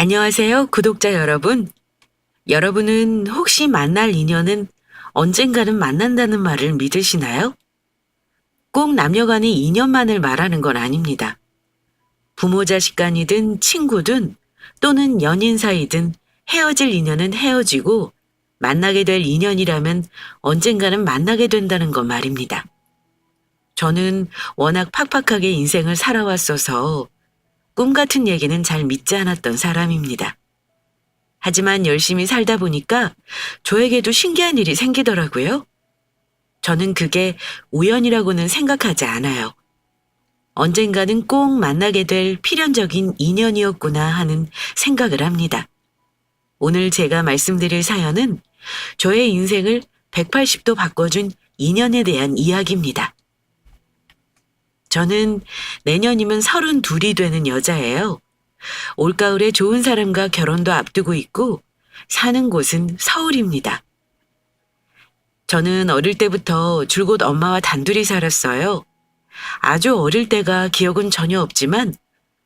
안녕하세요, 구독자 여러분. 여러분은 혹시 만날 인연은 언젠가는 만난다는 말을 믿으시나요? 꼭 남녀 간의 인연만을 말하는 건 아닙니다. 부모 자식 간이든 친구든 또는 연인 사이든 헤어질 인연은 헤어지고 만나게 될 인연이라면 언젠가는 만나게 된다는 것 말입니다. 저는 워낙 팍팍하게 인생을 살아왔어서 꿈 같은 얘기는 잘 믿지 않았던 사람입니다. 하지만 열심히 살다 보니까 저에게도 신기한 일이 생기더라고요. 저는 그게 우연이라고는 생각하지 않아요. 언젠가는 꼭 만나게 될 필연적인 인연이었구나 하는 생각을 합니다. 오늘 제가 말씀드릴 사연은 저의 인생을 180도 바꿔준 인연에 대한 이야기입니다. 저는 내년이면 32이 되는 여자예요. 올가을에 좋은 사람과 결혼도 앞두고 있고 사는 곳은 서울입니다. 저는 어릴 때부터 줄곧 엄마와 단둘이 살았어요. 아주 어릴 때가 기억은 전혀 없지만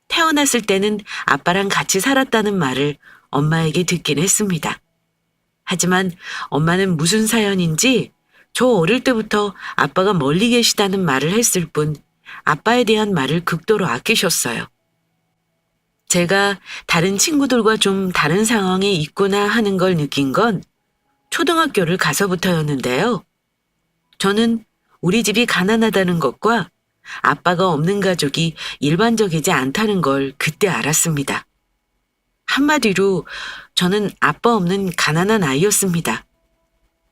태어났을 때는 아빠랑 같이 살았다는 말을 엄마에게 듣긴 했습니다. 하지만 엄마는 무슨 사연인지 저 어릴 때부터 아빠가 멀리 계시다는 말을 했을 뿐 아빠에 대한 말을 극도로 아끼셨어요. 제가 다른 친구들과 좀 다른 상황에 있구나 하는 걸 느낀 건 초등학교를 가서부터였는데요. 저는 우리 집이 가난하다는 것과 아빠가 없는 가족이 일반적이지 않다는 걸 그때 알았습니다. 한마디로 저는 아빠 없는 가난한 아이였습니다.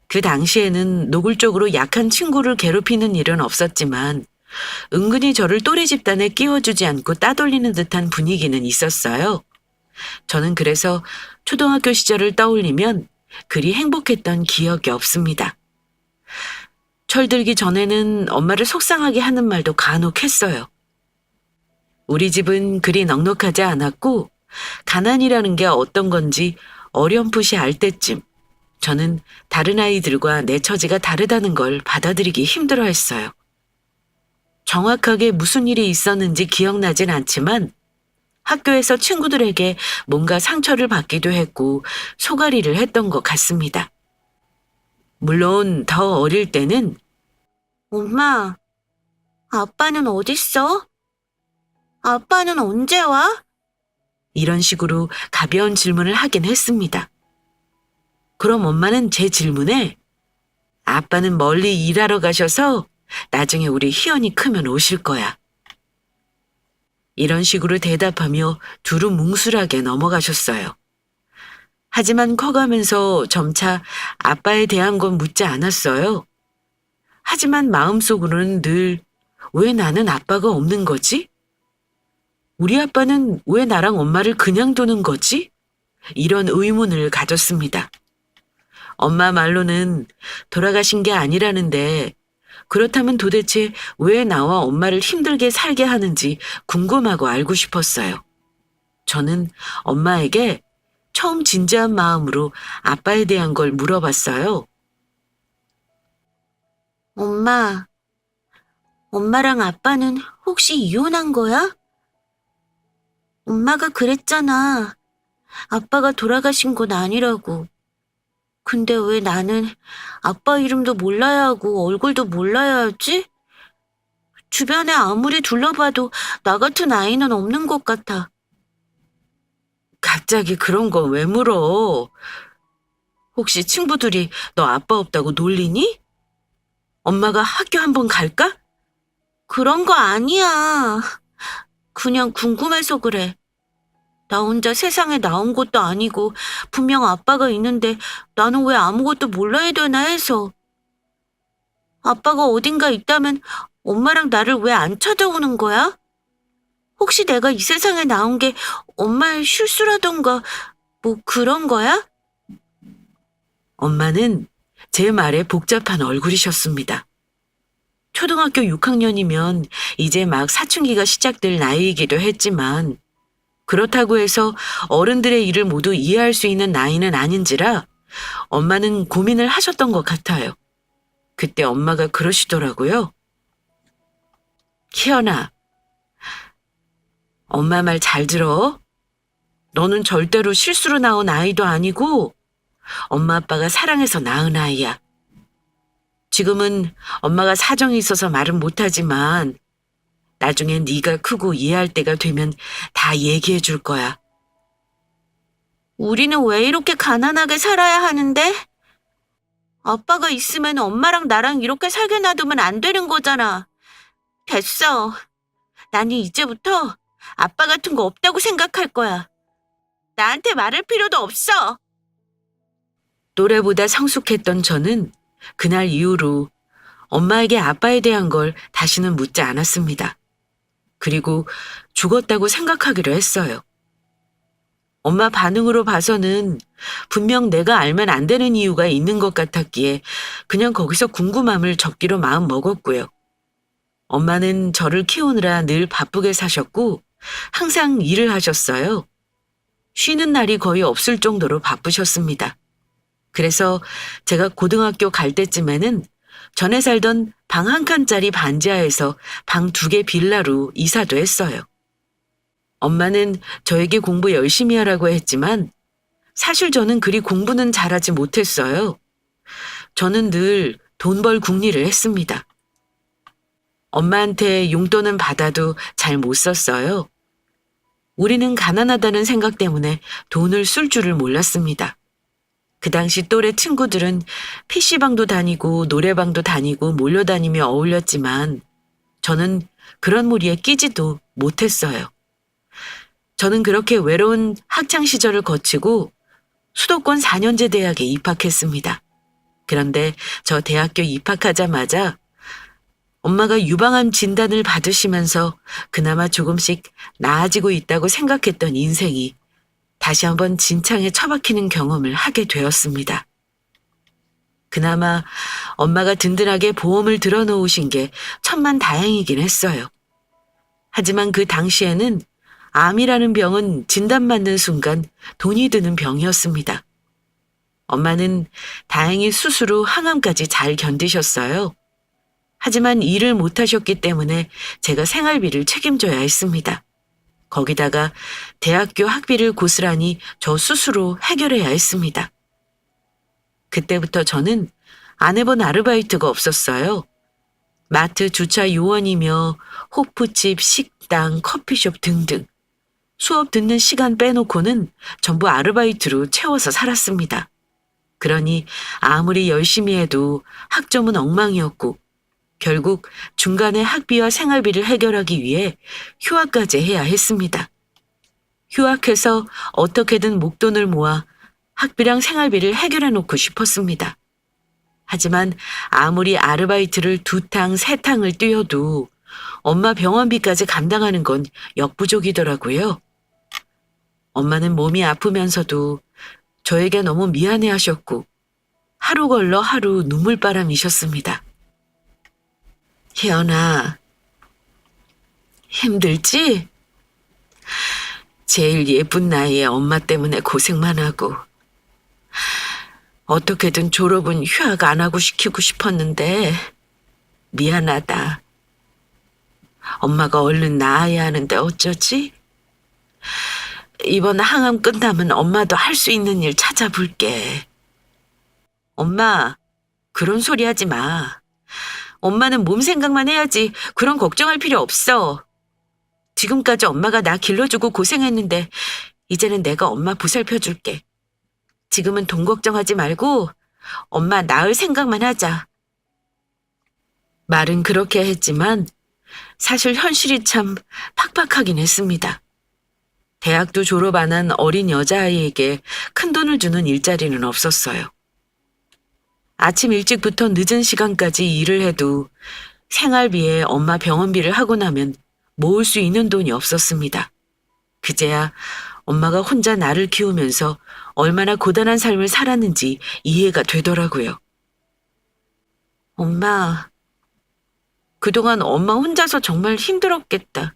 그 당시에는 노골적으로 약한 친구를 괴롭히는 일은 없었지만 은근히 저를 또래 집단에 끼워주지 않고 따돌리는 듯한 분위기는 있었어요. 저는 그래서 초등학교 시절을 떠올리면 그리 행복했던 기억이 없습니다. 철들기 전에는 엄마를 속상하게 하는 말도 간혹 했어요. 우리 집은 그리 넉넉하지 않았고 가난이라는 게 어떤 건지 어렴풋이 알 때쯤 저는 다른 아이들과 내 처지가 다르다는 걸 받아들이기 힘들어했어요. 정확하게 무슨 일이 있었는지 기억나진 않지만 학교에서 친구들에게 뭔가 상처를 받기도 했고 소가리를 했던 것 같습니다. 물론 더 어릴 때는 엄마, 아빠는 어딨어? 아빠는 언제 와? 이런 식으로 가벼운 질문을 하긴 했습니다. 그럼 엄마는 제 질문에 아빠는 멀리 일하러 가셔서 나중에 우리 희연이 크면 오실 거야. 이런 식으로 대답하며 두루뭉술하게 넘어가셨어요. 하지만 커가면서 점차 아빠에 대한 건 묻지 않았어요. 하지만 마음속으로는 늘 왜 나는 아빠가 없는 거지? 우리 아빠는 왜 나랑 엄마를 그냥 두는 거지? 이런 의문을 가졌습니다. 엄마 말로는 돌아가신 게 아니라는데 그렇다면 도대체 왜 나와 엄마를 힘들게 살게 하는지 궁금하고 알고 싶었어요. 저는 엄마에게 처음 진지한 마음으로 아빠에 대한 걸 물어봤어요. 엄마, 엄마랑 아빠는 혹시 이혼한 거야? 엄마가 그랬잖아. 아빠가 돌아가신 건 아니라고. 근데 왜 나는 아빠 이름도 몰라야 하고 얼굴도 몰라야 하지? 주변에 아무리 둘러봐도 나 같은 아이는 없는 것 같아. 갑자기 그런 거 왜 물어? 혹시 친구들이 너 아빠 없다고 놀리니? 엄마가 학교 한번 갈까? 그런 거 아니야. 그냥 궁금해서 그래. 나 혼자 세상에 나온 것도 아니고 분명 아빠가 있는데 나는 왜 아무것도 몰라야 되나 해서. 아빠가 어딘가 있다면 엄마랑 나를 왜 안 찾아오는 거야? 혹시 내가 이 세상에 나온 게 엄마의 실수라던가 뭐 그런 거야? 엄마는 제 말에 복잡한 얼굴이셨습니다. 초등학교 6학년이면 이제 막 사춘기가 시작될 나이이기도 했지만 그렇다고 해서 어른들의 일을 모두 이해할 수 있는 나이는 아닌지라 엄마는 고민을 하셨던 것 같아요. 그때 엄마가 그러시더라고요. 희연아, 엄마 말 잘 들어. 너는 절대로 실수로 낳은 아이도 아니고 엄마 아빠가 사랑해서 낳은 아이야. 지금은 엄마가 사정이 있어서 말은 못하지만 나중에 네가 크고 이해할 때가 되면 다 얘기해 줄 거야. 우리는 왜 이렇게 가난하게 살아야 하는데? 아빠가 있으면 엄마랑 나랑 이렇게 살게 놔두면 안 되는 거잖아. 됐어. 나는 이제부터 아빠 같은 거 없다고 생각할 거야. 나한테 말할 필요도 없어. 또래보다 성숙했던 저는 그날 이후로 엄마에게 아빠에 대한 걸 다시는 묻지 않았습니다. 그리고 죽었다고 생각하기로 했어요. 엄마 반응으로 봐서는 분명 내가 알면 안 되는 이유가 있는 것 같았기에 그냥 거기서 궁금함을 접기로 마음 먹었고요. 엄마는 저를 키우느라 늘 바쁘게 사셨고 항상 일을 하셨어요. 쉬는 날이 거의 없을 정도로 바쁘셨습니다. 그래서 제가 고등학교 갈 때쯤에는 전에 살던 방 한 칸짜리 반지하에서 방 2개 빌라로 이사도 했어요. 엄마는 저에게 공부 열심히 하라고 했지만 사실 저는 그리 공부는 잘하지 못했어요. 저는 늘 돈 벌 궁리를 했습니다. 엄마한테 용돈은 받아도 잘 못 썼어요. 우리는 가난하다는 생각 때문에 돈을 쓸 줄을 몰랐습니다. 그 당시 또래 친구들은 PC방도 다니고 노래방도 다니고 몰려다니며 어울렸지만 저는 그런 무리에 끼지도 못했어요. 저는 그렇게 외로운 학창시절을 거치고 수도권 4년제 대학에 입학했습니다. 그런데 저 대학교 입학하자마자 엄마가 유방암 진단을 받으시면서 그나마 조금씩 나아지고 있다고 생각했던 인생이 다시 한번 진창에 처박히는 경험을 하게 되었습니다. 그나마 엄마가 든든하게 보험을 들어놓으신 게 천만다행이긴 했어요. 하지만 그 당시에는 암이라는 병은 진단받는 순간 돈이 드는 병이었습니다. 엄마는 다행히 수술 후 항암까지 잘 견디셨어요. 하지만 일을 못하셨기 때문에 제가 생활비를 책임져야 했습니다. 거기다가 대학교 학비를 고스란히 저 스스로 해결해야 했습니다. 그때부터 저는 안 해본 아르바이트가 없었어요. 마트 주차 요원이며 호프집, 식당, 커피숍 등등. 수업 듣는 시간 빼놓고는 전부 아르바이트로 채워서 살았습니다. 그러니 아무리 열심히 해도 학점은 엉망이었고 결국 중간에 학비와 생활비를 해결하기 위해 휴학까지 해야 했습니다. 휴학해서 어떻게든 목돈을 모아 학비랑 생활비를 해결해 놓고 싶었습니다. 하지만 아무리 아르바이트를 2탕, 3탕을 뛰어도 엄마 병원비까지 감당하는 건 역부족이더라고요. 엄마는 몸이 아프면서도 저에게 너무 미안해하셨고 하루 걸러 하루 눈물바람이셨습니다. 희연아, 힘들지? 제일 예쁜 나이에 엄마 때문에 고생만 하고 어떻게든 졸업은 휴학 안 하고 시키고 싶었는데 미안하다. 엄마가 얼른 나아야 하는데 어쩌지? 이번 항암 끝나면 엄마도 할 수 있는 일 찾아볼게. 엄마, 그런 소리 하지 마. 엄마는 몸 생각만 해야지 그런 걱정할 필요 없어. 지금까지 엄마가 나 길러주고 고생했는데 이제는 내가 엄마 보살펴줄게. 지금은 돈 걱정하지 말고 엄마 낳을 생각만 하자. 말은 그렇게 했지만 사실 현실이 참 팍팍하긴 했습니다. 대학도 졸업 안 한 어린 여자아이에게 큰돈을 주는 일자리는 없었어요. 아침 일찍부터 늦은 시간까지 일을 해도 생활비에 엄마 병원비를 하고 나면 모을 수 있는 돈이 없었습니다. 그제야 엄마가 혼자 나를 키우면서 얼마나 고단한 삶을 살았는지 이해가 되더라고요. 엄마, 그동안 엄마 혼자서 정말 힘들었겠다.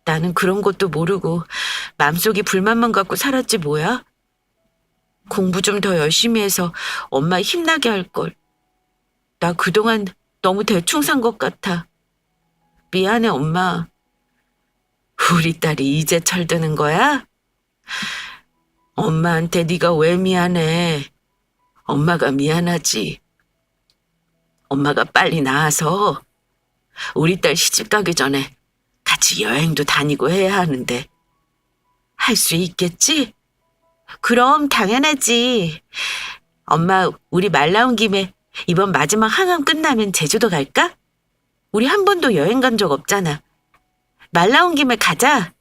나는 그런 것도 모르고 맘속에 불만만 갖고 살았지 뭐야? 공부 좀 더 열심히 해서 엄마 힘나게 할 걸. 나 그동안 너무 대충 산 것 같아. 미안해, 엄마. 우리 딸이 이제 철드는 거야? 엄마한테 네가 왜 미안해? 엄마가 미안하지. 엄마가 빨리 나와서 우리 딸 시집 가기 전에 같이 여행도 다니고 해야 하는데 할 수 있겠지? 그럼 당연하지. 엄마, 우리 말 나온 김에 이번 마지막 항암 끝나면 제주도 갈까? 우리 한 번도 여행 간 적 없잖아. 말 나온 김에 가자.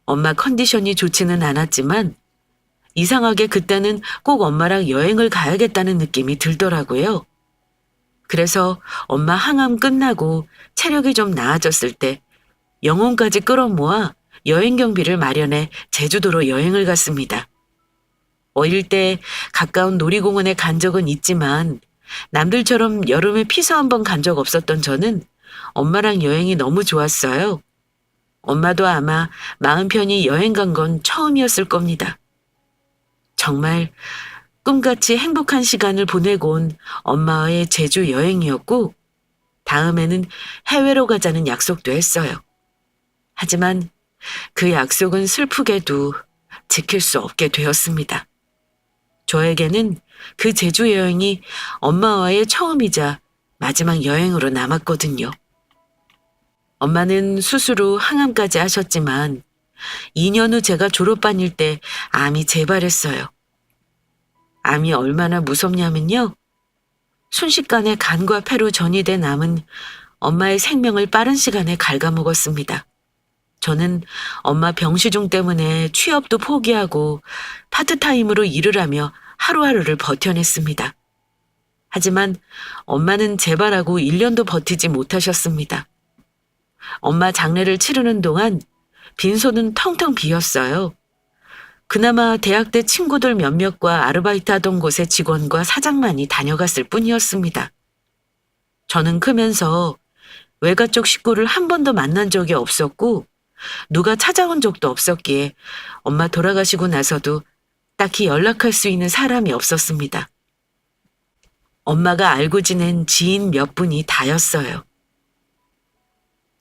엄마 컨디션이 좋지는 않았지만 이상하게 그때는 꼭 엄마랑 여행을 가야겠다는 느낌이 들더라고요. 그래서 엄마 항암 끝나고 체력이 좀 나아졌을 때 영혼까지 끌어모아 여행 경비를 마련해 제주도로 여행을 갔습니다. 어릴 때 가까운 놀이공원에 간 적은 있지만 남들처럼 여름에 피서 한번 간 적 없었던 저는 엄마랑 여행이 너무 좋았어요. 엄마도 아마 마음 편히 여행 간 건 처음이었을 겁니다. 정말 꿈같이 행복한 시간을 보내고 온 엄마와의 제주 여행이었고 다음에는 해외로 가자는 약속도 했어요. 하지만 그 약속은 슬프게도 지킬 수 없게 되었습니다. 저에게는 그 제주 여행이 엄마와의 처음이자 마지막 여행으로 남았거든요. 엄마는 수술 후 항암까지 하셨지만 2년 후 제가 졸업반일 때 암이 재발했어요. 암이 얼마나 무섭냐면요. 순식간에 간과 폐로 전이된 암은 엄마의 생명을 빠른 시간에 갉아먹었습니다. 저는 엄마 병시중 때문에 취업도 포기하고 파트타임으로 일을 하며 하루하루를 버텨냈습니다. 하지만 엄마는 재발하고 1년도 버티지 못하셨습니다. 엄마 장례를 치르는 동안 빈소는 텅텅 비었어요. 그나마 대학 때 친구들 몇몇과 아르바이트 하던 곳의 직원과 사장만이 다녀갔을 뿐이었습니다. 저는 크면서 외가 쪽 식구를 한 번도 만난 적이 없었고 누가 찾아온 적도 없었기에 엄마 돌아가시고 나서도 딱히 연락할 수 있는 사람이 없었습니다. 엄마가 알고 지낸 지인 몇 분이 다였어요.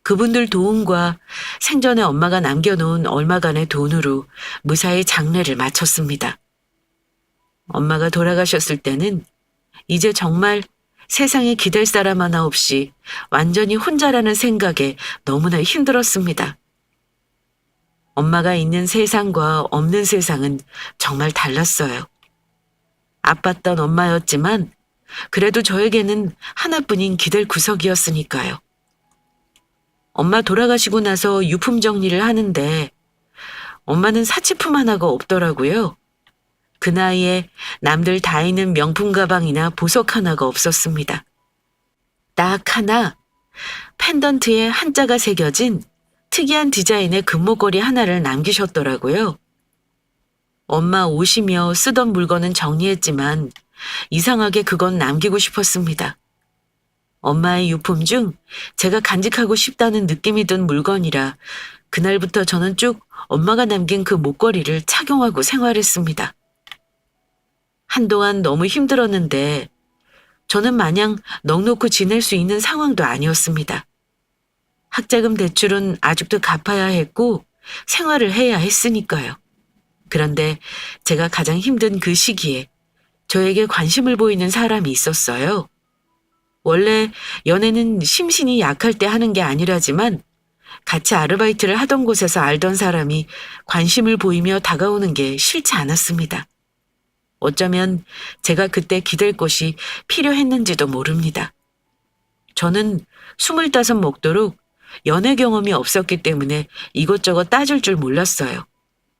그분들 도움과 생전에 엄마가 남겨놓은 얼마간의 돈으로 무사히 장례를 마쳤습니다. 엄마가 돌아가셨을 때는 이제 정말 세상에 기댈 사람 하나 없이 완전히 혼자라는 생각에 너무나 힘들었습니다. 엄마가 있는 세상과 없는 세상은 정말 달랐어요. 아팠던 엄마였지만 그래도 저에게는 하나뿐인 기댈 구석이었으니까요. 엄마 돌아가시고 나서 유품 정리를 하는데 엄마는 사치품 하나가 없더라고요. 그 나이에 남들 다 있는 명품 가방이나 보석 하나가 없었습니다. 딱 하나, 펜던트에 한자가 새겨진 특이한 디자인의 금목걸이 하나를 남기셨더라고요. 엄마 옷이며 쓰던 물건은 정리했지만 이상하게 그건 남기고 싶었습니다. 엄마의 유품 중 제가 간직하고 싶다는 느낌이 든 물건이라 그날부터 저는 쭉 엄마가 남긴 그 목걸이를 착용하고 생활했습니다. 한동안 너무 힘들었는데 저는 마냥 넋놓고 지낼 수 있는 상황도 아니었습니다. 학자금 대출은 아직도 갚아야 했고 생활을 해야 했으니까요. 그런데 제가 가장 힘든 그 시기에 저에게 관심을 보이는 사람이 있었어요. 원래 연애는 심신이 약할 때 하는 게 아니라지만 같이 아르바이트를 하던 곳에서 알던 사람이 관심을 보이며 다가오는 게 싫지 않았습니다. 어쩌면 제가 그때 기댈 곳이 필요했는지도 모릅니다. 저는 25 먹도록 연애 경험이 없었기 때문에 이것저것 따질 줄 몰랐어요.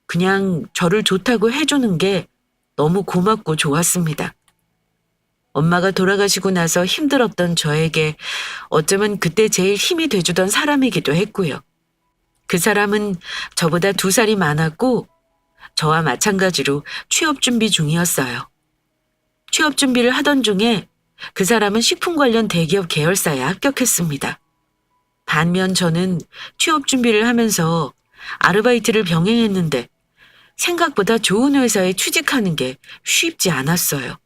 그냥 저를 좋다고 해주는 게 너무 고맙고 좋았습니다. 엄마가 돌아가시고 나서 힘들었던 저에게 어쩌면 그때 제일 힘이 돼주던 사람이기도 했고요. 그 사람은 저보다 2살이 많았고 저와 마찬가지로 취업 준비 중이었어요. 취업 준비를 하던 중에 그 사람은 식품 관련 대기업 계열사에 합격했습니다. 반면 저는 취업 준비를 하면서 아르바이트를 병행했는데 생각보다 좋은 회사에 취직하는 게 쉽지 않았어요.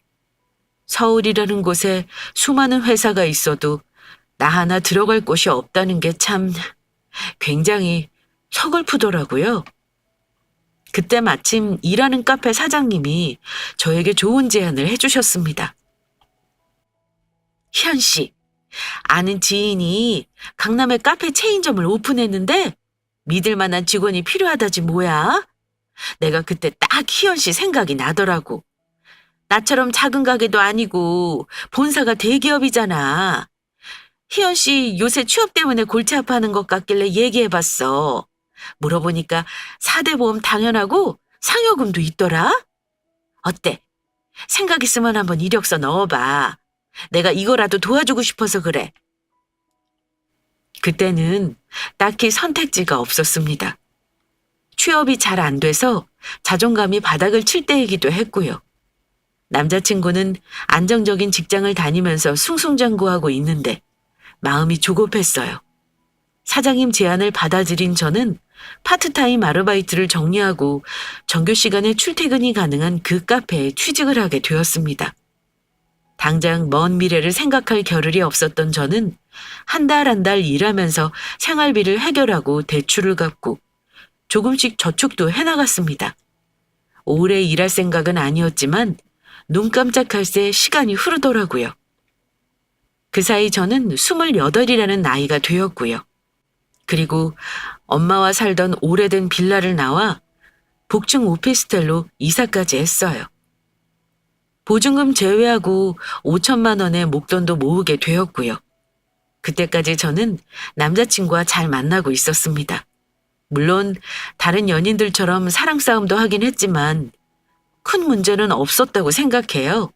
서울이라는 곳에 수많은 회사가 있어도 나 하나 들어갈 곳이 없다는 게 참 굉장히 서글프더라고요. 그때 마침 일하는 카페 사장님이 저에게 좋은 제안을 해주셨습니다. 희연 씨, 아는 지인이 강남에 카페 체인점을 오픈했는데 믿을 만한 직원이 필요하다지 뭐야? 내가 그때 딱 희연 씨 생각이 나더라고. 나처럼 작은 가게도 아니고 본사가 대기업이잖아. 희연 씨 요새 취업 때문에 골치 아파하는 것 같길래 얘기해봤어. 물어보니까 4대 보험 당연하고 상여금도 있더라? 어때? 생각 있으면 한번 이력서 넣어봐. 내가 이거라도 도와주고 싶어서 그래. 그때는 딱히 선택지가 없었습니다. 취업이 잘 안 돼서 자존감이 바닥을 칠 때이기도 했고요. 남자친구는 안정적인 직장을 다니면서 승승장구하고 있는데 마음이 조급했어요. 사장님 제안을 받아들인 저는 파트타임 아르바이트를 정리하고 정규 시간에 출퇴근이 가능한 그 카페에 취직을 하게 되었습니다. 당장 먼 미래를 생각할 겨를이 없었던 저는 한 달 한 달 일하면서 생활비를 해결하고 대출을 갚고 조금씩 저축도 해나갔습니다. 오래 일할 생각은 아니었지만 눈 깜짝할 새 시간이 흐르더라고요. 그 사이 저는 28이라는 나이가 되었고요. 그리고 엄마와 살던 오래된 빌라를 나와 복층 오피스텔로 이사까지 했어요. 보증금 제외하고 5천만 원의 목돈도 모으게 되었고요. 그때까지 저는 남자친구와 잘 만나고 있었습니다. 물론 다른 연인들처럼 사랑 싸움도 하긴 했지만 큰 문제는 없었다고 생각해요.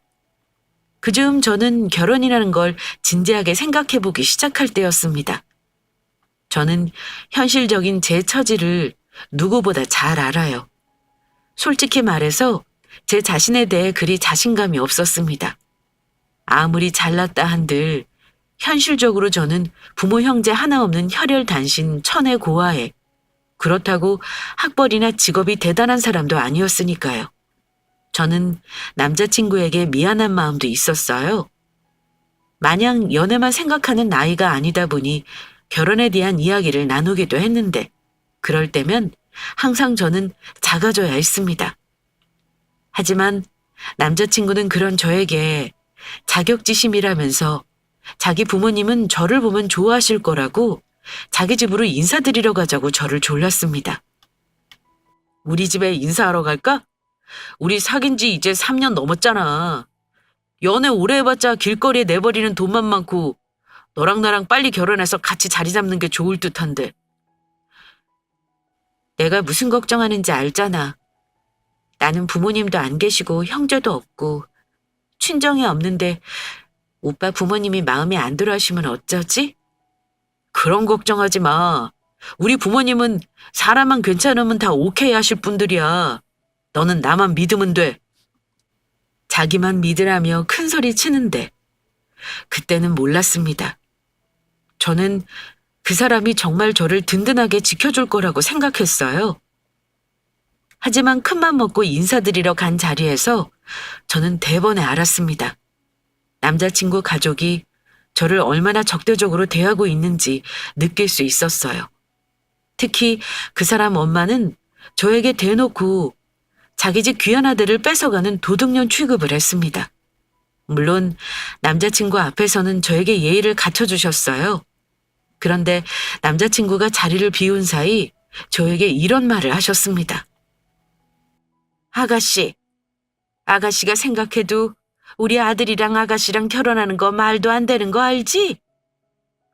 그즈음 저는 결혼이라는 걸 진지하게 생각해보기 시작할 때였습니다. 저는 현실적인 제 처지를 누구보다 잘 알아요. 솔직히 말해서 제 자신에 대해 그리 자신감이 없었습니다. 아무리 잘났다 한들 현실적으로 저는 부모 형제 하나 없는 혈혈단신 천의 고아에 그렇다고 학벌이나 직업이 대단한 사람도 아니었으니까요. 저는 남자친구에게 미안한 마음도 있었어요. 마냥 연애만 생각하는 나이가 아니다 보니 결혼에 대한 이야기를 나누기도 했는데 그럴 때면 항상 저는 작아져야 했습니다. 하지만 남자친구는 그런 저에게 자격지심이라면서 자기 부모님은 저를 보면 좋아하실 거라고 자기 집으로 인사드리러 가자고 저를 졸랐습니다. 우리 집에 인사하러 갈까? 우리 사귄 지 이제 3년 넘었잖아. 연애 오래 해봤자 길거리에 내버리는 돈만 많고 너랑 나랑 빨리 결혼해서 같이 자리 잡는 게 좋을 듯한데. 내가 무슨 걱정하는지 알잖아. 나는 부모님도 안 계시고 형제도 없고 친정이 없는데 오빠 부모님이 마음에 안 들어 하시면 어쩌지? 그런 걱정하지 마. 우리 부모님은 사람만 괜찮으면 다 오케이 하실 분들이야. 너는 나만 믿으면 돼. 자기만 믿으라며 큰 소리 치는데 그때는 몰랐습니다. 저는 그 사람이 정말 저를 든든하게 지켜줄 거라고 생각했어요. 하지만 큰맘 먹고 인사드리러 간 자리에서 저는 대번에 알았습니다. 남자친구 가족이 저를 얼마나 적대적으로 대하고 있는지 느낄 수 있었어요. 특히 그 사람 엄마는 저에게 대놓고 자기 집 귀한 아들을 뺏어가는 도둑년 취급을 했습니다. 물론 남자친구 앞에서는 저에게 예의를 갖춰주셨어요. 그런데 남자친구가 자리를 비운 사이 저에게 이런 말을 하셨습니다. 아가씨가 생각해도 우리 아들이랑 아가씨랑 결혼하는 거 말도 안 되는 거 알지?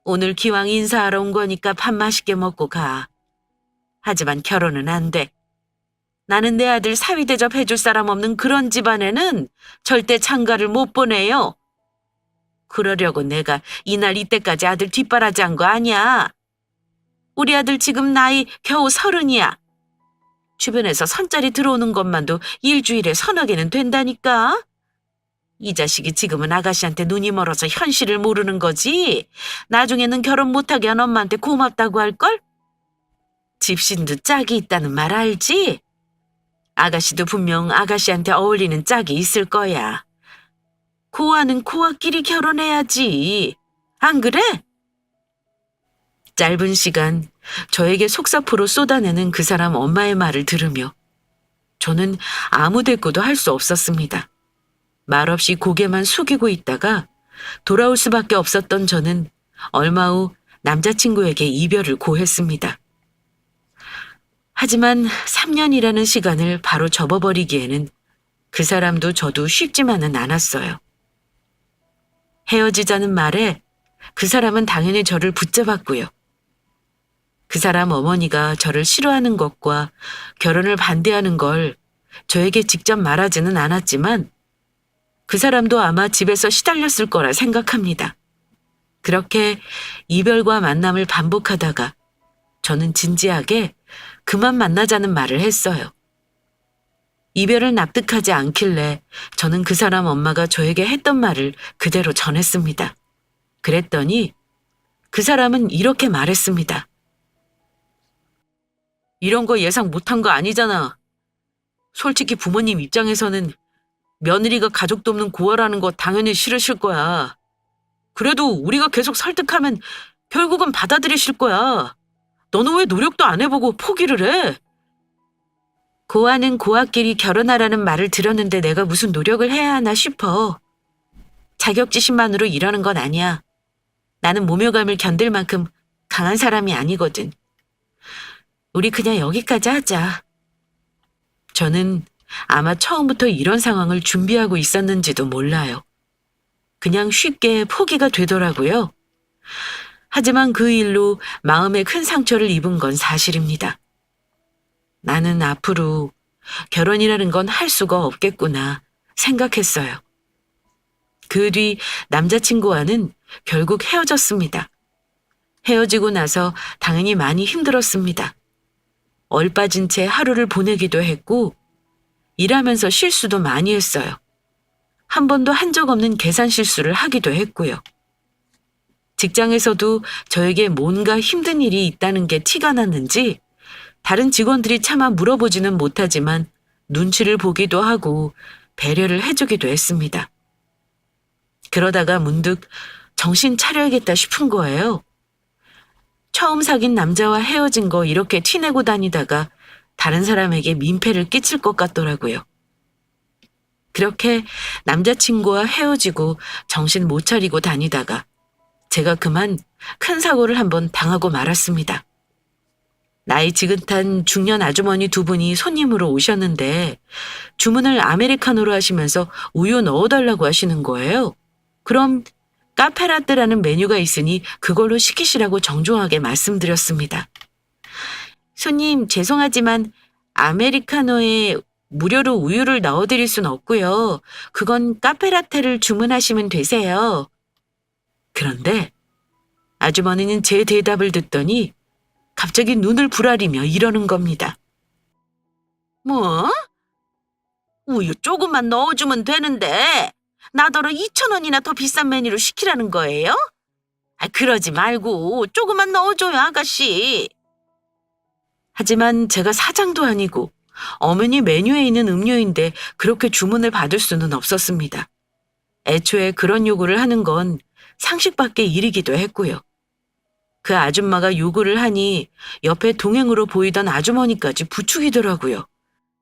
오늘 기왕 인사하러 온 거니까 밥 맛있게 먹고 가. 하지만 결혼은 안 돼. 나는 내 아들 사위 대접해줄 사람 없는 그런 집안에는 절대 장가를 못 보내요. 그러려고 내가 이날 이때까지 아들 뒷바라지한 거 아니야. 우리 아들 지금 나이 겨우 30이야. 주변에서 선짜리 들어오는 것만도 일주일에 서너 개는 된다니까. 이 자식이 지금은 아가씨한테 눈이 멀어서 현실을 모르는 거지. 나중에는 결혼 못하게 한 엄마한테 고맙다고 할걸? 집신도 짝이 있다는 말 알지? 아가씨도 분명 아가씨한테 어울리는 짝이 있을 거야. 고아는 고아끼리 결혼해야지. 안 그래? 짧은 시간 저에게 속사포로 쏟아내는 그 사람 엄마의 말을 들으며 저는 아무 대꾸도 할 수 없었습니다. 말없이 고개만 숙이고 있다가 돌아올 수밖에 없었던 저는 얼마 후 남자친구에게 이별을 고했습니다. 하지만 3년이라는 시간을 바로 접어버리기에는 그 사람도 저도 쉽지만은 않았어요. 헤어지자는 말에 그 사람은 당연히 저를 붙잡았고요. 그 사람 어머니가 저를 싫어하는 것과 결혼을 반대하는 걸 저에게 직접 말하지는 않았지만 그 사람도 아마 집에서 시달렸을 거라 생각합니다. 그렇게 이별과 만남을 반복하다가 저는 진지하게 그만 만나자는 말을 했어요. 이별을 납득하지 않길래 저는 그 사람 엄마가 저에게 했던 말을 그대로 전했습니다. 그랬더니 그 사람은 이렇게 말했습니다. 이런 거 예상 못한 거 아니잖아. 솔직히 부모님 입장에서는 며느리가 가족도 없는 고아라는 거 당연히 싫으실 거야. 그래도 우리가 계속 설득하면 결국은 받아들이실 거야. 너는 왜 노력도 안 해보고 포기를 해? 고아는 고아끼리 결혼하라는 말을 들었는데 내가 무슨 노력을 해야 하나 싶어. 자격지심만으로 이러는 건 아니야. 나는 모멸감을 견딜 만큼 강한 사람이 아니거든. 우리 그냥 여기까지 하자. 저는 아마 처음부터 이런 상황을 준비하고 있었는지도 몰라요. 그냥 쉽게 포기가 되더라고요. 하지만 그 일로 마음에 큰 상처를 입은 건 사실입니다. 나는 앞으로 결혼이라는 건 할 수가 없겠구나 생각했어요. 그 뒤 남자친구와는 결국 헤어졌습니다. 헤어지고 나서 당연히 많이 힘들었습니다. 얼빠진 채 하루를 보내기도 했고 일하면서 실수도 많이 했어요. 한 번도 한 적 없는 계산 실수를 하기도 했고요. 직장에서도 저에게 뭔가 힘든 일이 있다는 게 티가 났는지 다른 직원들이 차마 물어보지는 못하지만 눈치를 보기도 하고 배려를 해주기도 했습니다. 그러다가 문득 정신 차려야겠다 싶은 거예요. 처음 사귄 남자와 헤어진 거 이렇게 티내고 다니다가 다른 사람에게 민폐를 끼칠 것 같더라고요. 그렇게 남자친구와 헤어지고 정신 못 차리고 다니다가 제가 그만 큰 사고를 한번 당하고 말았습니다. 나이 지긋한 중년 아주머니 두 분이 손님으로 오셨는데 주문을 아메리카노로 하시면서 우유 넣어달라고 하시는 거예요. 그럼 카페라떼라는 메뉴가 있으니 그걸로 시키시라고 정중하게 말씀드렸습니다. 손님, 죄송하지만 아메리카노에 무료로 우유를 넣어드릴 순 없고요. 그건 카페라떼를 주문하시면 되세요. 그런데 아주머니는 제 대답을 듣더니 갑자기 눈을 부라리며 이러는 겁니다. 뭐? 우유 조금만 넣어주면 되는데 나더러 2,000원이나 더 비싼 메뉴로 시키라는 거예요? 그러지 말고 조금만 넣어줘요, 아가씨. 하지만 제가 사장도 아니고 어머니 메뉴에 있는 음료인데 그렇게 주문을 받을 수는 없었습니다. 애초에 그런 요구를 하는 건 상식 밖의 일이기도 했고요. 그 아줌마가 요구를 하니 옆에 동행으로 보이던 아주머니까지 부추기더라고요.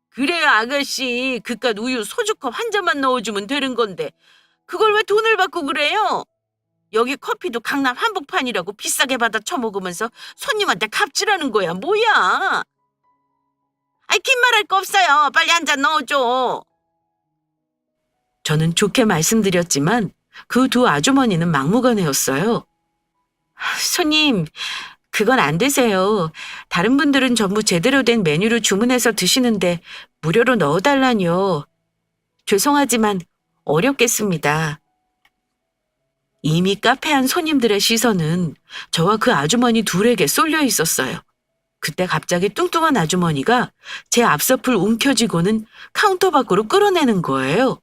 그래요, 아가씨. 그깟 우유 소주컵 한 잔만 넣어주면 되는 건데 그걸 왜 돈을 받고 그래요? 여기 커피도 강남 한복판이라고 비싸게 받아 처먹으면서 손님한테 갑질하는 거야. 뭐야? 긴 말할 거 없어요. 빨리 한 잔 넣어줘. 저는 좋게 말씀드렸지만 그 두 아주머니는 막무가내였어요. 손님, 그건 안 되세요. 다른 분들은 전부 제대로 된 메뉴를 주문해서 드시는데 무료로 넣어달라뇨. 죄송하지만 어렵겠습니다. 이미 카페 안 손님들의 시선은 저와 그 아주머니 둘에게 쏠려 있었어요. 그때 갑자기 뚱뚱한 아주머니가 제 앞서풀 움켜쥐고는 카운터 밖으로 끌어내는 거예요.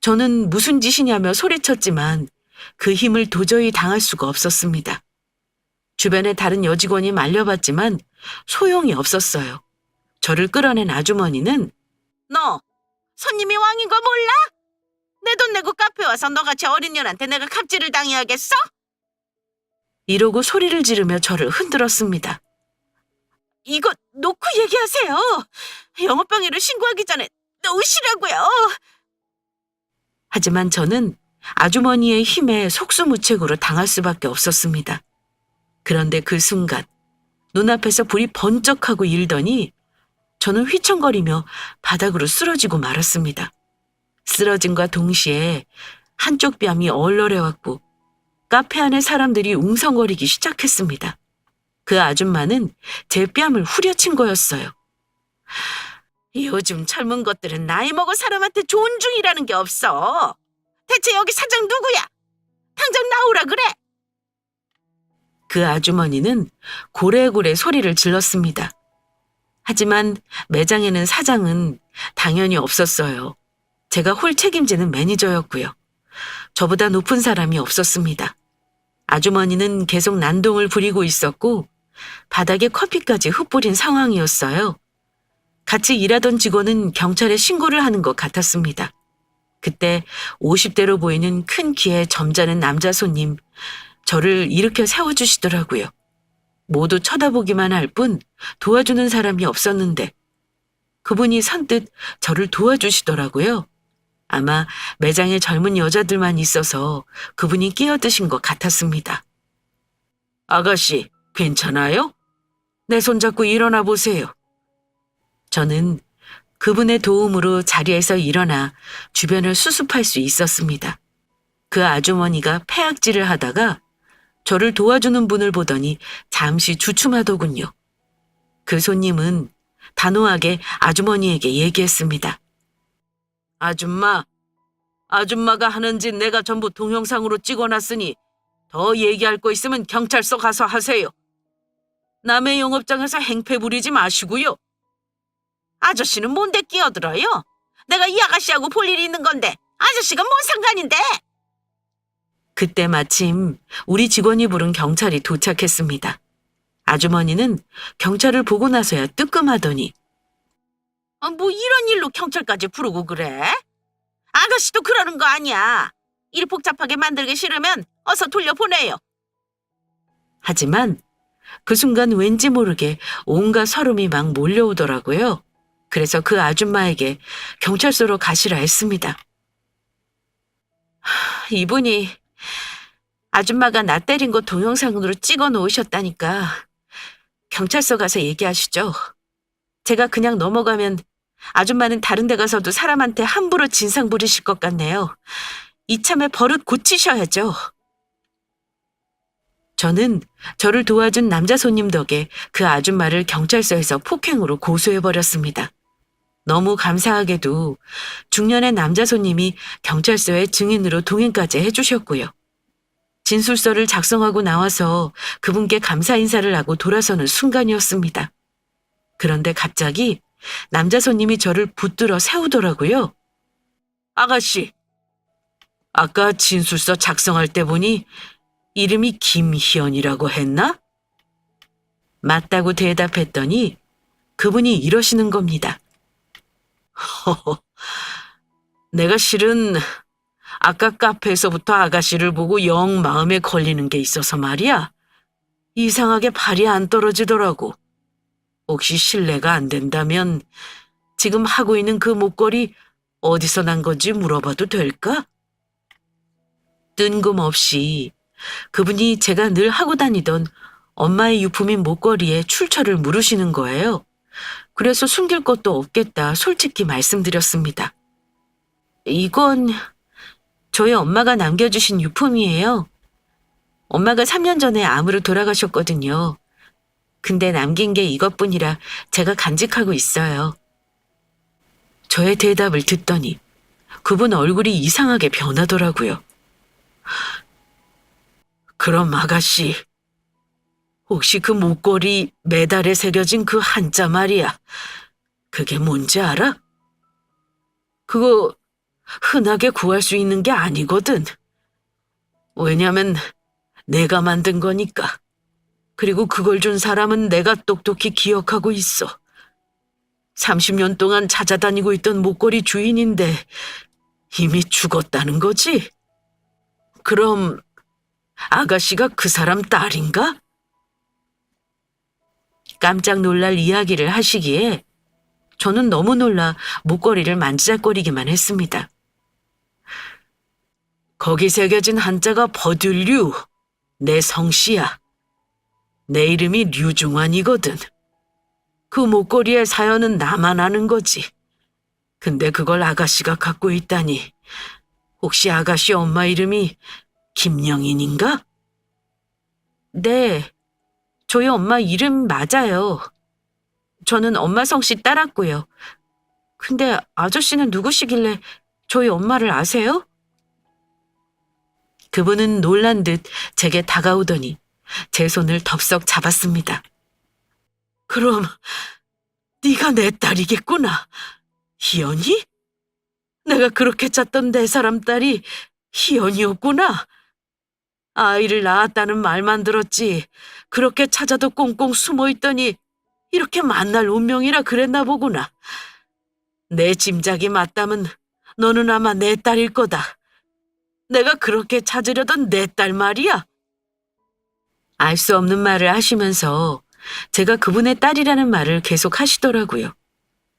저는 무슨 짓이냐며 소리쳤지만 그 힘을 도저히 당할 수가 없었습니다. 주변의 다른 여직원이 말려봤지만 소용이 없었어요. 저를 끌어낸 아주머니는 너 손님이 왕인 거 몰라? 내 돈 내고 카페 와서 너같이 어린년한테 내가 갑질을 당해야겠어? 이러고 소리를 지르며 저를 흔들었습니다. 이거 놓고 얘기하세요. 영업방해를 신고하기 전에 놓으시라고요. 하지만 저는 아주머니의 힘에 속수무책으로 당할 수밖에 없었습니다. 그런데 그 순간 눈앞에서 불이 번쩍하고 일더니 저는 휘청거리며 바닥으로 쓰러지고 말았습니다. 쓰러짐과 동시에 한쪽 뺨이 얼얼해왔고 카페 안의 사람들이 웅성거리기 시작했습니다. 그 아줌마는 제 뺨을 후려친 거였어요. 요즘 젊은 것들은 나이 먹은 사람한테 존중이라는 게 없어. 대체 여기 사장 누구야? 당장 나오라 그래. 그 아주머니는 고래고래 소리를 질렀습니다. 하지만 매장에는 사장은 당연히 없었어요. 제가 홀 책임지는 매니저였고요. 저보다 높은 사람이 없었습니다. 아주머니는 계속 난동을 부리고 있었고 바닥에 커피까지 흩뿌린 상황이었어요. 같이 일하던 직원은 경찰에 신고를 하는 것 같았습니다. 그때 50대로 보이는 큰 키에 점잖은 남자 손님, 저를 일으켜 세워주시더라고요. 모두 쳐다보기만 할 뿐 도와주는 사람이 없었는데 그분이 선뜻 저를 도와주시더라고요. 아마 매장에 젊은 여자들만 있어서 그분이 끼어드신 것 같았습니다. 아가씨, 괜찮아요? 내 손잡고 일어나 보세요. 저는 그분의 도움으로 자리에서 일어나 주변을 수습할 수 있었습니다. 그 아주머니가 폐악질을 하다가 저를 도와주는 분을 보더니 잠시 주춤하더군요. 그 손님은 단호하게 아주머니에게 얘기했습니다. 아줌마가 하는 짓 내가 전부 동영상으로 찍어놨으니 더 얘기할 거 있으면 경찰서 가서 하세요. 남의 영업장에서 행패 부리지 마시고요. 아저씨는 뭔데 끼어들어요? 내가 이 아가씨하고 볼 일이 있는 건데 아저씨가 뭔 상관인데? 그때 마침 우리 직원이 부른 경찰이 도착했습니다. 아주머니는 경찰을 보고 나서야 뜨끔하더니 뭐 이런 일로 경찰까지 부르고 그래? 아가씨도 그러는 거 아니야. 일 복잡하게 만들기 싫으면 어서 돌려보내요. 하지만 그 순간 왠지 모르게 온갖 서름이 막 몰려오더라고요. 그래서 그 아줌마에게 경찰서로 가시라 했습니다. 이분이 아줌마가 나 때린 거 동영상으로 찍어 놓으셨다니까 경찰서 가서 얘기하시죠. 제가 그냥 넘어가면 아줌마는 다른 데 가서도 사람한테 함부로 진상 부리실 것 같네요. 이참에 버릇 고치셔야죠. 저는 저를 도와준 남자 손님 덕에 그 아줌마를 경찰서에서 폭행으로 고소해버렸습니다. 너무 감사하게도 중년의 남자 손님이 경찰서에 증인으로 동행까지 해주셨고요. 진술서를 작성하고 나와서 그분께 감사 인사를 하고 돌아서는 순간이었습니다. 그런데 갑자기 남자 손님이 저를 붙들어 세우더라고요. 아가씨, 아까 진술서 작성할 때 보니 이름이 김희연이라고 했나? 맞다고 대답했더니 그분이 이러시는 겁니다. 허허, 내가 실은 아까 카페에서부터 아가씨를 보고 영 마음에 걸리는 게 있어서 말이야. 이상하게 발이 안 떨어지더라고. 혹시 실례가 안 된다면 지금 하고 있는 그 목걸이 어디서 난 건지 물어봐도 될까? 뜬금없이 그분이 제가 늘 하고 다니던 엄마의 유품인 목걸이에 출처를 물으시는 거예요. 그래서 숨길 것도 없겠다 솔직히 말씀드렸습니다. 이건 저희 엄마가 남겨주신 유품이에요. 엄마가 3년 전에 암으로 돌아가셨거든요. 근데 남긴 게 이것뿐이라 제가 간직하고 있어요. 저의 대답을 듣더니 그분 얼굴이 이상하게 변하더라고요. 그럼 아가씨, 혹시 그 목걸이 메달에 새겨진 그 한자 말이야. 그게 뭔지 알아? 그거 흔하게 구할 수 있는 게 아니거든. 왜냐면 내가 만든 거니까. 그리고 그걸 준 사람은 내가 똑똑히 기억하고 있어. 30년 동안 찾아다니고 있던 목걸이 주인인데 이미 죽었다는 거지? 그럼 아가씨가 그 사람 딸인가? 깜짝 놀랄 이야기를 하시기에 저는 너무 놀라 목걸이를 만지작거리기만 했습니다. 거기 새겨진 한자가 버들류, 내 성씨야. 내 이름이 류중환이거든. 그 목걸이의 사연은 나만 아는 거지. 근데 그걸 아가씨가 갖고 있다니. 혹시 아가씨 엄마 이름이 김영인인가? 네, 저희 엄마 이름 맞아요. 저는 엄마 성씨 따랐고요. 근데 아저씨는 누구시길래 저희 엄마를 아세요? 그분은 놀란 듯 제게 다가오더니 제 손을 덥석 잡았습니다. 그럼 네가 내 딸이겠구나. 희연이? 내가 그렇게 찾던 내 사람 딸이 희연이었구나. 아이를 낳았다는 말만 들었지. 그렇게 찾아도 꽁꽁 숨어있더니 이렇게 만날 운명이라 그랬나 보구나. 내 짐작이 맞다면 너는 아마 내 딸일 거다. 내가 그렇게 찾으려던 내 딸 말이야. 알 수 없는 말을 하시면서 제가 그분의 딸이라는 말을 계속 하시더라고요.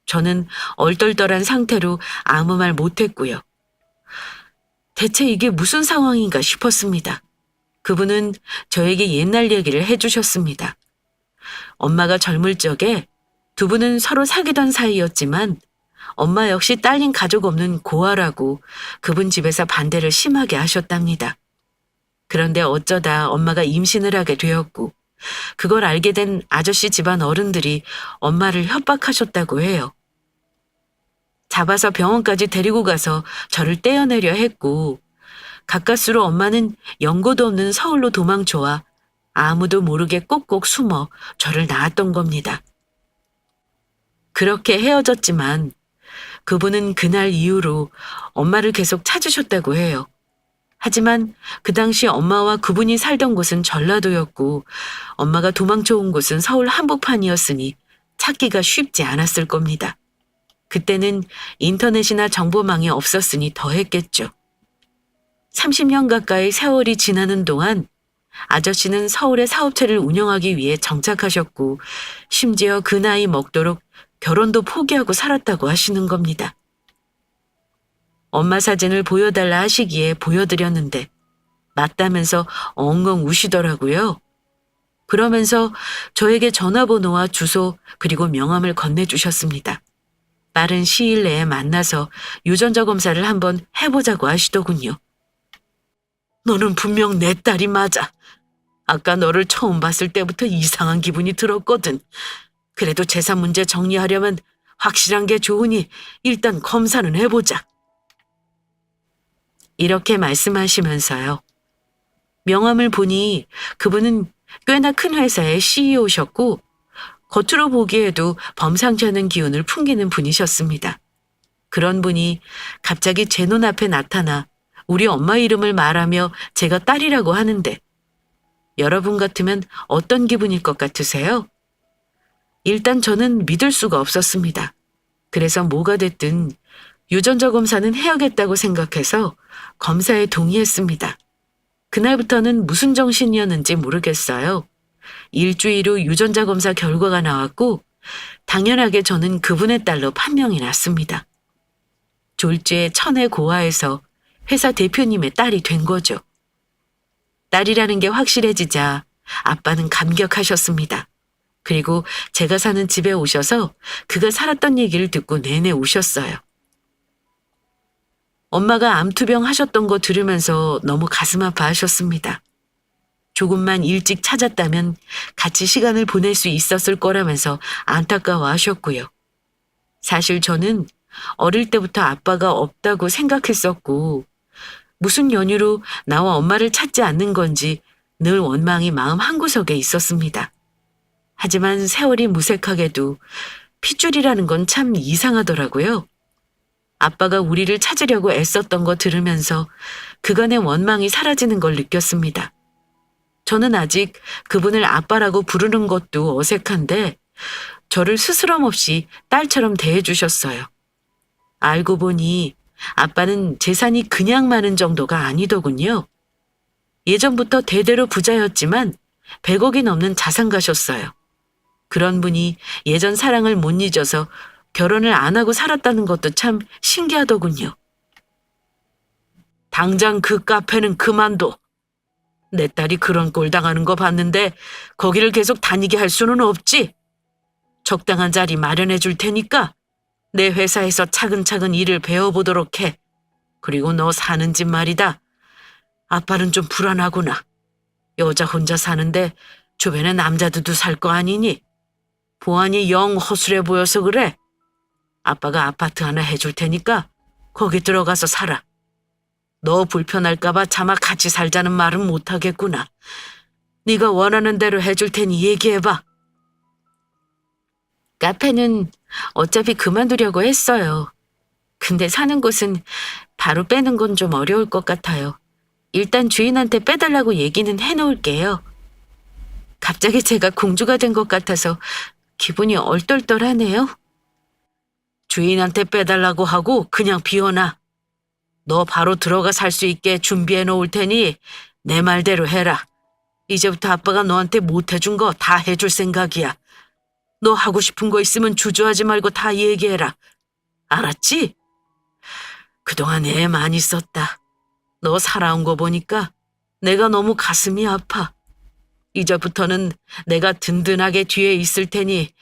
저는 얼떨떨한 상태로 아무 말 못했고요. 대체 이게 무슨 상황인가 싶었습니다. 그분은 저에게 옛날 얘기를 해주셨습니다. 엄마가 젊을 적에 두 분은 서로 사귀던 사이였지만 엄마 역시 딸린 가족 없는 고아라고 그분 집에서 반대를 심하게 하셨답니다. 그런데 어쩌다 엄마가 임신을 하게 되었고 그걸 알게 된 아저씨 집안 어른들이 엄마를 협박하셨다고 해요. 잡아서 병원까지 데리고 가서 저를 떼어내려 했고 가까스로 엄마는 연고도 없는 서울로 도망쳐와 아무도 모르게 꼭꼭 숨어 저를 낳았던 겁니다. 그렇게 헤어졌지만 그분은 그날 이후로 엄마를 계속 찾으셨다고 해요. 하지만 그 당시 엄마와 그분이 살던 곳은 전라도였고 엄마가 도망쳐 온 곳은 서울 한복판이었으니 찾기가 쉽지 않았을 겁니다. 그때는 인터넷이나 정보망이 없었으니 더 했겠죠. 30년 가까이 세월이 지나는 동안 아저씨는 서울에 사업체를 운영하기 위해 정착하셨고 심지어 그 나이 먹도록 결혼도 포기하고 살았다고 하시는 겁니다. 엄마 사진을 보여달라 하시기에 보여드렸는데 맞다면서 엉엉 우시더라고요. 그러면서 저에게 전화번호와 주소 그리고 명함을 건네주셨습니다. 빠른 시일 내에 만나서 유전자 검사를 한번 해보자고 하시더군요. 너는 분명 내 딸이 맞아. 아까 너를 처음 봤을 때부터 이상한 기분이 들었거든. 그래도 재산 문제 정리하려면 확실한 게 좋으니 일단 검사는 해보자. 이렇게 말씀하시면서요. 명함을 보니 그분은 꽤나 큰 회사의 CEO셨고 겉으로 보기에도 범상치 않은 기운을 풍기는 분이셨습니다. 그런 분이 갑자기 제 눈앞에 나타나 우리 엄마 이름을 말하며 제가 딸이라고 하는데 여러분 같으면 어떤 기분일 것 같으세요? 일단 저는 믿을 수가 없었습니다. 그래서 뭐가 됐든 유전자 검사는 해야겠다고 생각해서 검사에 동의했습니다. 그날부터는 무슨 정신이었는지 모르겠어요. 일주일 후 유전자 검사 결과가 나왔고 당연하게 저는 그분의 딸로 판명이 났습니다. 졸지에 천혜 고아에서 회사 대표님의 딸이 된 거죠. 딸이라는 게 확실해지자 아빠는 감격하셨습니다. 그리고 제가 사는 집에 오셔서 그가 살았던 얘기를 듣고 내내 우셨어요. 엄마가 암투병 하셨던 거 들으면서 너무 가슴 아파하셨습니다. 조금만 일찍 찾았다면 같이 시간을 보낼 수 있었을 거라면서 안타까워하셨고요. 사실 저는 어릴 때부터 아빠가 없다고 생각했었고 무슨 연유로 나와 엄마를 찾지 않는 건지 늘 원망이 마음 한구석에 있었습니다. 하지만 세월이 무색하게도 핏줄이라는 건 참 이상하더라고요. 아빠가 우리를 찾으려고 애썼던 거 들으면서 그간의 원망이 사라지는 걸 느꼈습니다. 저는 아직 그분을 아빠라고 부르는 것도 어색한데 저를 스스럼 없이 딸처럼 대해주셨어요. 알고 보니 아빠는 재산이 그냥 많은 정도가 아니더군요. 예전부터 대대로 부자였지만 100억이 넘는 자산가셨어요. 그런 분이 예전 사랑을 못 잊어서 결혼을 안 하고 살았다는 것도 참 신기하더군요. 당장 그 카페는 그만둬. 내 딸이 그런 꼴 당하는 거 봤는데 거기를 계속 다니게 할 수는 없지. 적당한 자리 마련해 줄 테니까 내 회사에서 차근차근 일을 배워보도록 해. 그리고 너 사는 집 말이다. 아빠는 좀 불안하구나. 여자 혼자 사는데 주변에 남자들도 살 거 아니니? 보안이 영 허술해 보여서 그래. 아빠가 아파트 하나 해줄 테니까 거기 들어가서 살아. 너 불편할까 봐 차마 같이 살자는 말은 못하겠구나. 네가 원하는 대로 해줄 테니 얘기해봐. 카페는 어차피 그만두려고 했어요. 근데 사는 곳은 바로 빼는 건 좀 어려울 것 같아요. 일단 주인한테 빼달라고 얘기는 해놓을게요. 갑자기 제가 공주가 된 것 같아서 기분이 얼떨떨하네요. 주인한테 빼달라고 하고 그냥 비워놔. 너 바로 들어가 살 수 있게 준비해 놓을 테니 내 말대로 해라. 이제부터 아빠가 너한테 못 해준 거 다 해줄 생각이야. 너 하고 싶은 거 있으면 주저하지 말고 다 얘기해라. 알았지? 그동안 애 많이 썼다. 너 살아온 거 보니까 내가 너무 가슴이 아파. 이제부터는 내가 든든하게 뒤에 있을 테니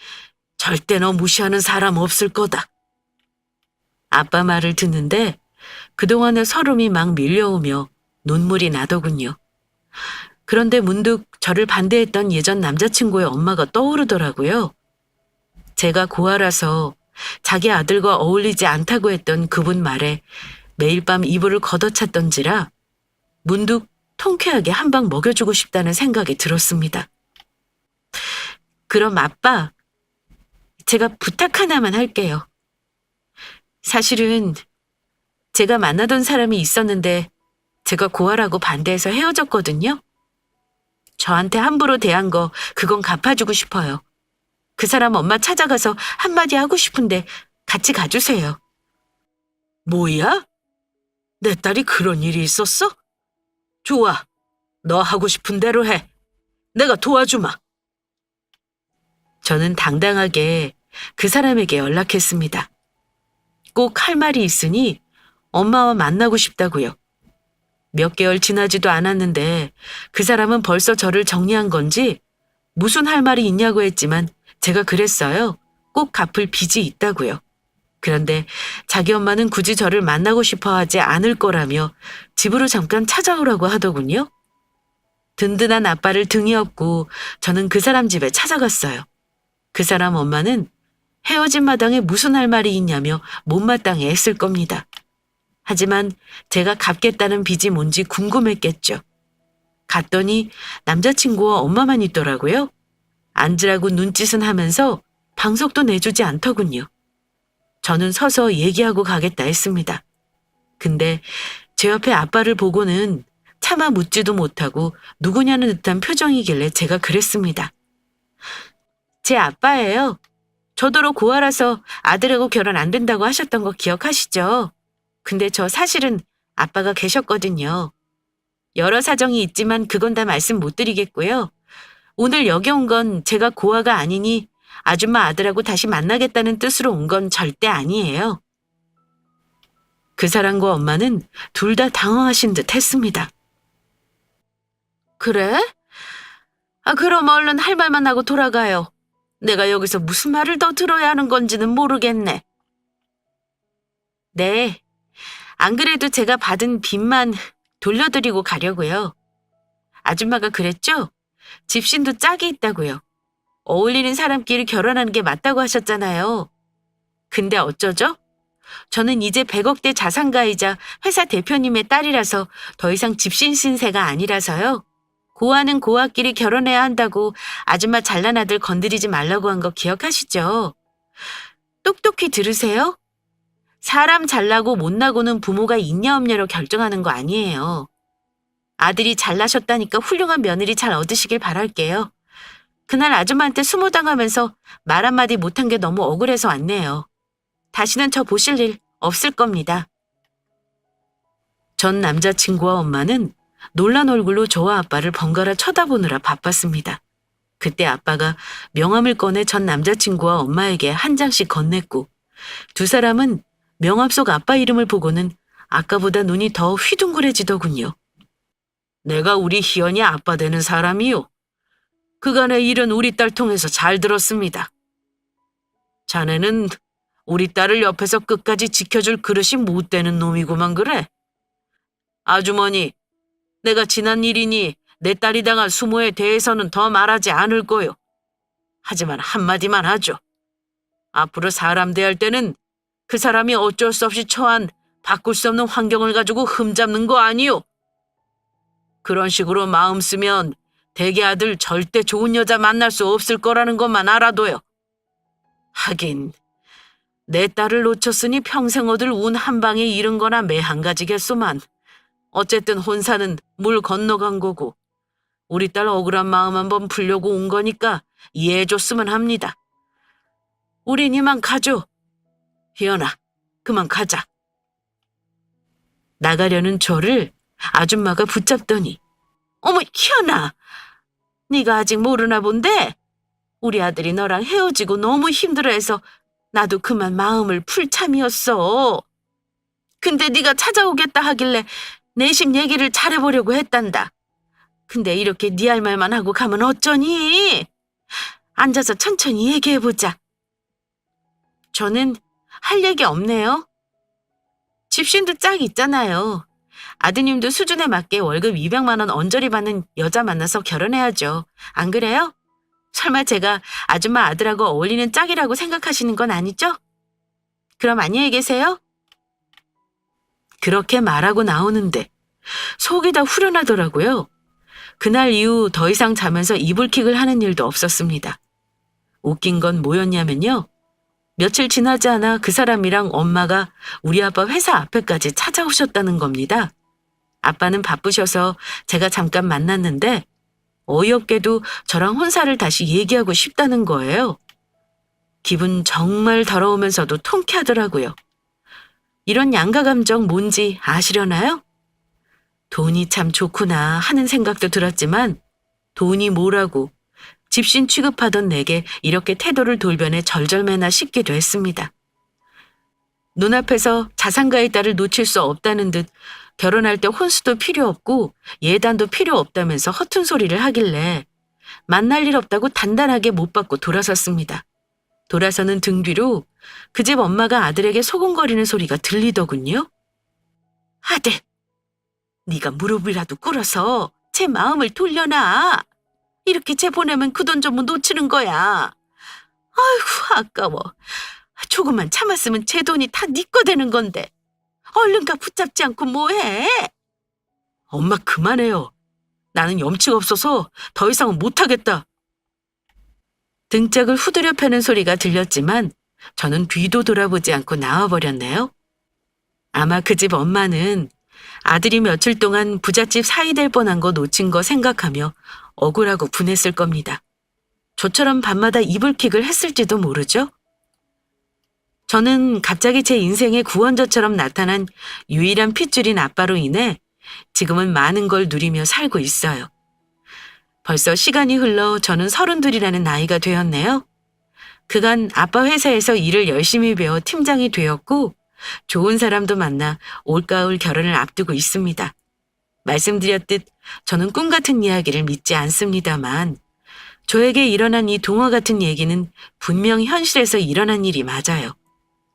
절대 너 무시하는 사람 없을 거다. 아빠 말을 듣는데 그동안의 서름이 막 밀려오며 눈물이 나더군요. 그런데 문득 저를 반대했던 예전 남자친구의 엄마가 떠오르더라고요. 제가 고아라서 자기 아들과 어울리지 않다고 했던 그분 말에 매일 밤 이불을 걷어찼던지라 문득 통쾌하게 한 방 먹여주고 싶다는 생각이 들었습니다. 그럼 아빠, 제가 부탁 하나만 할게요. 사실은 제가 만나던 사람이 있었는데 제가 고아라고 반대해서 헤어졌거든요. 저한테 함부로 대한 거 그건 갚아주고 싶어요. 그 사람 엄마 찾아가서 한마디 하고 싶은데 같이 가주세요. 뭐야? 내 딸이 그런 일이 있었어? 좋아. 너 하고 싶은 대로 해. 내가 도와주마. 저는 당당하게 그 사람에게 연락했습니다. 꼭 할 말이 있으니 엄마와 만나고 싶다고요. 몇 개월 지나지도 않았는데 그 사람은 벌써 저를 정리한 건지 무슨 할 말이 있냐고 했지만 제가 그랬어요. 꼭 갚을 빚이 있다고요. 그런데 자기 엄마는 굳이 저를 만나고 싶어 하지 않을 거라며 집으로 잠깐 찾아오라고 하더군요. 든든한 아빠를 등에 업고 저는 그 사람 집에 찾아갔어요. 그 사람 엄마는 헤어진 마당에 무슨 할 말이 있냐며 못마땅해 했을 겁니다. 하지만 제가 갚겠다는 빚이 뭔지 궁금했겠죠. 갔더니 남자친구와 엄마만 있더라고요. 앉으라고 눈짓은 하면서 방석도 내주지 않더군요. 저는 서서 얘기하고 가겠다 했습니다. 근데 제 옆에 아빠를 보고는 차마 묻지도 못하고 누구냐는 듯한 표정이길래 제가 그랬습니다. 제 아빠예요. 저더러 고아라서 아들하고 결혼 안 된다고 하셨던 거 기억하시죠? 근데 저 사실은 아빠가 계셨거든요. 여러 사정이 있지만 그건 다 말씀 못 드리겠고요. 오늘 여기 온 건 제가 고아가 아니니 아줌마 아들하고 다시 만나겠다는 뜻으로 온 건 절대 아니에요. 그 사람과 엄마는 둘 다 당황하신 듯 했습니다. 그래? 그럼 얼른 할 말만 하고 돌아가요. 내가 여기서 무슨 말을 더 들어야 하는 건지는 모르겠네. 네. 안 그래도 제가 받은 빚만 돌려드리고 가려고요. 아줌마가 그랬죠? 집신도 짝이 있다고요. 어울리는 사람끼리 결혼하는 게 맞다고 하셨잖아요. 근데 어쩌죠? 저는 이제 100억대 자산가이자 회사 대표님의 딸이라서 더 이상 집신 신세가 아니라서요. 고아는 고아끼리 결혼해야 한다고 아줌마 잘난 아들 건드리지 말라고 한 거 기억하시죠? 똑똑히 들으세요. 사람 잘나고 못나고는 부모가 있냐 없냐로 결정하는 거 아니에요. 아들이 잘나셨다니까 훌륭한 며느리 잘 얻으시길 바랄게요. 그날 아줌마한테 수모당하면서 말 한마디 못한 게 너무 억울해서 왔네요. 다시는 저 보실 일 없을 겁니다. 전 남자친구와 엄마는 놀란 얼굴로 저와 아빠를 번갈아 쳐다보느라 바빴습니다. 그때 아빠가 명함을 꺼내 전 남자친구와 엄마에게 한 장씩 건넸고 두 사람은 명함 속 아빠 이름을 보고는 아까보다 눈이 더 휘둥그레지더군요. 내가 우리 희연이 아빠 되는 사람이요. 그간의 일은 우리 딸 통해서 잘 들었습니다. 자네는 우리 딸을 옆에서 끝까지 지켜줄 그릇이 못 되는 놈이구만 그래. 아주머니, 내가 지난 일이니 내 딸이 당할 수모에 대해서는 더 말하지 않을 거요. 하지만 한마디만 하죠. 앞으로 사람 대할 때는 그 사람이 어쩔 수 없이 처한 바꿀 수 없는 환경을 가지고 흠잡는 거 아니요. 그런 식으로 마음 쓰면 대개 아들 절대 좋은 여자 만날 수 없을 거라는 것만 알아둬요. 하긴 내 딸을 놓쳤으니 평생 얻을 운 한 방에 잃은 거나 매한 가지겠소만. 어쨌든 혼사는 물 건너간 거고 우리 딸 억울한 마음 한번 풀려고 온 거니까 이해해줬으면 합니다. 우린 이만 가죠. 희연아, 그만 가자. 나가려는 저를 아줌마가 붙잡더니 어머, 희연아, 네가 아직 모르나 본데 우리 아들이 너랑 헤어지고 너무 힘들어해서 나도 그만 마음을 풀 참이었어. 근데 네가 찾아오겠다 하길래 내심 얘기를 잘해보려고 했단다. 근데 이렇게 네 할 말만 하고 가면 어쩌니? 앉아서 천천히 얘기해보자. 저는 할 얘기 없네요. 집신도 짝 있잖아요. 아드님도 수준에 맞게 월급 200만 원 언저리 받는 여자 만나서 결혼해야죠. 안 그래요? 설마 제가 아줌마 아들하고 어울리는 짝이라고 생각하시는 건 아니죠? 그럼 안녕히 계세요. 그렇게 말하고 나오는데 속이 다 후련하더라고요. 그날 이후 더 이상 자면서 이불킥을 하는 일도 없었습니다. 웃긴 건 뭐였냐면요. 며칠 지나지 않아 그 사람이랑 엄마가 우리 아빠 회사 앞에까지 찾아오셨다는 겁니다. 아빠는 바쁘셔서 제가 잠깐 만났는데 어이없게도 저랑 혼사를 다시 얘기하고 싶다는 거예요. 기분 정말 더러우면서도 통쾌하더라고요. 이런 양가 감정 뭔지 아시려나요? 돈이 참 좋구나 하는 생각도 들었지만 돈이 뭐라고 집신 취급하던 내게 이렇게 태도를 돌변해 절절매나 싶기도 했습니다. 눈앞에서 자산가의 딸을 놓칠 수 없다는 듯 결혼할 때 혼수도 필요 없고 예단도 필요 없다면서 허튼 소리를 하길래 만날 일 없다고 단단하게 못 받고 돌아섰습니다. 돌아서는 등 뒤로 그 집 엄마가 아들에게 소곤거리는 소리가 들리더군요. 아들, 네가 무릎이라도 꿇어서 제 마음을 돌려놔. 이렇게 쟤 보내면 그 돈 전부 놓치는 거야. 아이고 아까워. 조금만 참았으면 제 돈이 다 네 거 되는 건데. 얼른 가 붙잡지 않고 뭐해? 엄마 그만해요. 나는 염치가 없어서 더 이상은 못하겠다. 등짝을 후드려 패는 소리가 들렸지만 저는 뒤도 돌아보지 않고 나와버렸네요. 아마 그 집 엄마는 아들이 며칠 동안 부잣집 사위 될 뻔한 거 놓친 거 생각하며 억울하고 분했을 겁니다. 저처럼 밤마다 이불킥을 했을지도 모르죠. 저는 갑자기 제 인생의 구원자처럼 나타난 유일한 핏줄인 아빠로 인해 지금은 많은 걸 누리며 살고 있어요. 벌써 시간이 흘러 저는 32이라는 나이가 되었네요. 그간 아빠 회사에서 일을 열심히 배워 팀장이 되었고 좋은 사람도 만나 올가을 결혼을 앞두고 있습니다. 말씀드렸듯 저는 꿈 같은 이야기를 믿지 않습니다만 저에게 일어난 이 동화 같은 얘기는 분명 현실에서 일어난 일이 맞아요.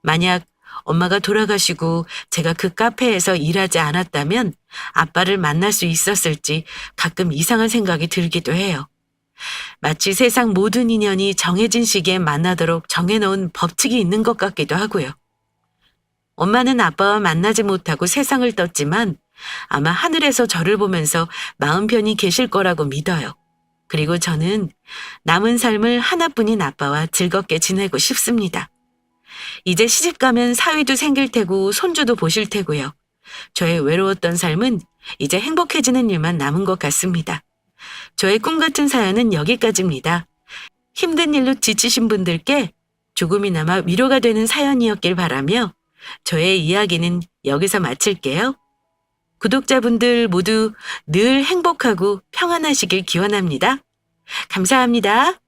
만약 엄마가 돌아가시고 제가 그 카페에서 일하지 않았다면 아빠를 만날 수 있었을지 가끔 이상한 생각이 들기도 해요. 마치 세상 모든 인연이 정해진 시기에 만나도록 정해놓은 법칙이 있는 것 같기도 하고요. 엄마는 아빠와 만나지 못하고 세상을 떴지만 아마 하늘에서 저를 보면서 마음 편히 계실 거라고 믿어요. 그리고 저는 남은 삶을 하나뿐인 아빠와 즐겁게 지내고 싶습니다. 이제 시집가면 사위도 생길 테고 손주도 보실 테고요. 저의 외로웠던 삶은 이제 행복해지는 일만 남은 것 같습니다. 저의 꿈 같은 사연은 여기까지입니다. 힘든 일로 지치신 분들께 조금이나마 위로가 되는 사연이었길 바라며 저의 이야기는 여기서 마칠게요. 구독자분들 모두 늘 행복하고 평안하시길 기원합니다. 감사합니다.